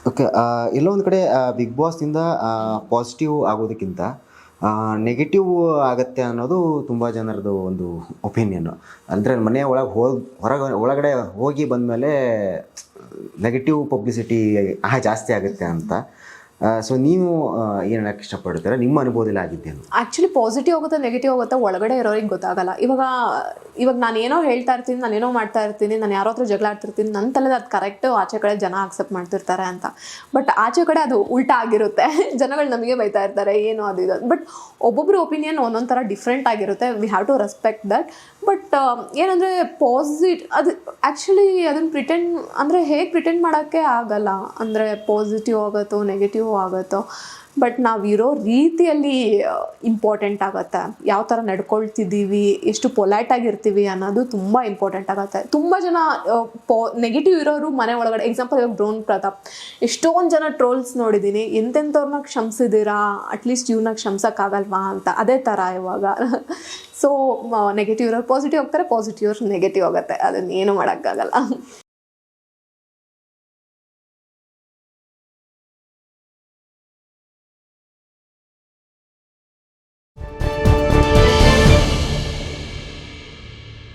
Okay. ಎಲ್ಲೋ ಒಂದು ಕಡೆ big ಬಾಸ್‌ನಿಂದ positive ಆಗೋದಕ್ಕಿಂತ negative ಆಗತ್ತೆ ಅನ್ನೋದು ತುಂಬ ಜನರದು ಒಂದು ಒಪಿನಿಯನ್ನು. ಅಂದರೆ ಮನೆಯ ಒಳಗೆ ಒಳಗಡೆ ಹೋಗಿ ಬಂದಮೇಲೆ ನೆಗೆಟಿವ್ ಪಬ್ಲಿಸಿಟಿ ಜಾಸ್ತಿ ಆಗುತ್ತೆ ಅಂತ. ಸೊ ನೀವು ಏನು ಹೇಳಕ್ಕೆ ಇಷ್ಟಪಡ್ತೀರಾ? ನಿಮ್ಮ ಅನುಭವದಲ್ಲಿ ಆಗಿದ್ದೇನು? ಆ್ಯಕ್ಚುಲಿ ಪಾಸಿಟಿವ್ ಆಗುತ್ತೆ ನೆಗೆಟಿವ್ ಆಗುತ್ತೆ ಒಳಗಡೆ ಇರೋರಿಗೆ ಗೊತ್ತಾಗಲ್ಲ. ಇವಾಗ ನಾನೇನೋ ಹೇಳ್ತಾ ಇರ್ತೀನಿ, ನಾನೇನೋ ಮಾಡ್ತಾ ಇರ್ತೀನಿ, ನಾನು ಯಾರೋ ಹತ್ರ ಜಗಳ ಆಡ್ತಿರ್ತೀನಿ, ನನ್ನ ತಲೆದು ಅದು ಕರೆಕ್ಟು, ಆಚೆ ಕಡೆ ಜನ ಆಕ್ಸೆಪ್ಟ್ ಮಾಡ್ತಿರ್ತಾರೆ ಅಂತ. ಬಟ್ ಆಚೆ ಕಡೆ ಅದು ಉಲ್ಟಾ ಆಗಿರುತ್ತೆ. ಜನಗಳು ನಮಗೆ ಬೈತಾ ಇರ್ತಾರೆ, ಏನು ಅದು ಇದು. ಬಟ್ ಒಬ್ಬೊಬ್ಬರು ಒಪಿನಿಯನ್ ಒಂದೊಂದು ಥರ ಡಿಫ್ರೆಂಟ್ ಆಗಿರುತ್ತೆ. We have to respect that. But ಏನಂದರೆ ಅದು ಆ್ಯಕ್ಚುಲಿ ಅದನ್ನು ಅಂದರೆ ಹೇಗೆ ಪ್ರಿಟೆಂಡ್ ಮಾಡೋಕ್ಕೆ ಆಗಲ್ಲ. ಅಂದರೆ ಪಾಸಿಟಿವ್ ಆಗುತ್ತೋ ನೆಗೆಟಿವ್ ಆಗುತ್ತೋ, ಬಟ್ ನಾವಿರೋ ರೀತಿಯಲ್ಲಿ ಇಂಪಾರ್ಟೆಂಟ್ ಆಗುತ್ತೆ. ಯಾವ ಥರ ನಡ್ಕೊಳ್ತಿದ್ದೀವಿ, ಎಷ್ಟು ಪೊಲೈಟಾಗಿರ್ತೀವಿ ಅನ್ನೋದು ತುಂಬ ಇಂಪಾರ್ಟೆಂಟ್ ಆಗುತ್ತೆ. ತುಂಬ ಜನ ನೆಗೆಟಿವ್ ಇರೋರು ಮನೆ ಒಳಗಡೆ, ಎಕ್ಸಾಂಪಲ್ ಇವಾಗ ಡ್ರೋನ್ ಪ್ರತಾಪ್, ಎಷ್ಟೊಂದು ಜನ ಟ್ರೋಲ್ಸ್ ನೋಡಿದ್ದೀನಿ, ಎಂತೆಂಥವ್ರನ್ನ ಕ್ಷಮಿಸಿದ್ದೀರಾ, ಅಟ್ಲೀಸ್ಟ್ ಇವ್ರನ್ನ ಕ್ಷಮಿಸೋಕ್ಕಾಗಲ್ವಾ ಅಂತ. ಅದೇ ಥರ ಇವಾಗ. ಸೊ ನೆಗೆಟಿವ್ ಇರೋರು ಪಾಸಿಟಿವ್ ಹೋಗ್ತಾರೆ, ಪಾಸಿಟಿವ್ ಇರೋರು ನೆಗೆಟಿವ್ ಆಗುತ್ತೆ. ಅದನ್ನೇನು ಮಾಡೋಕ್ಕಾಗಲ್ಲ.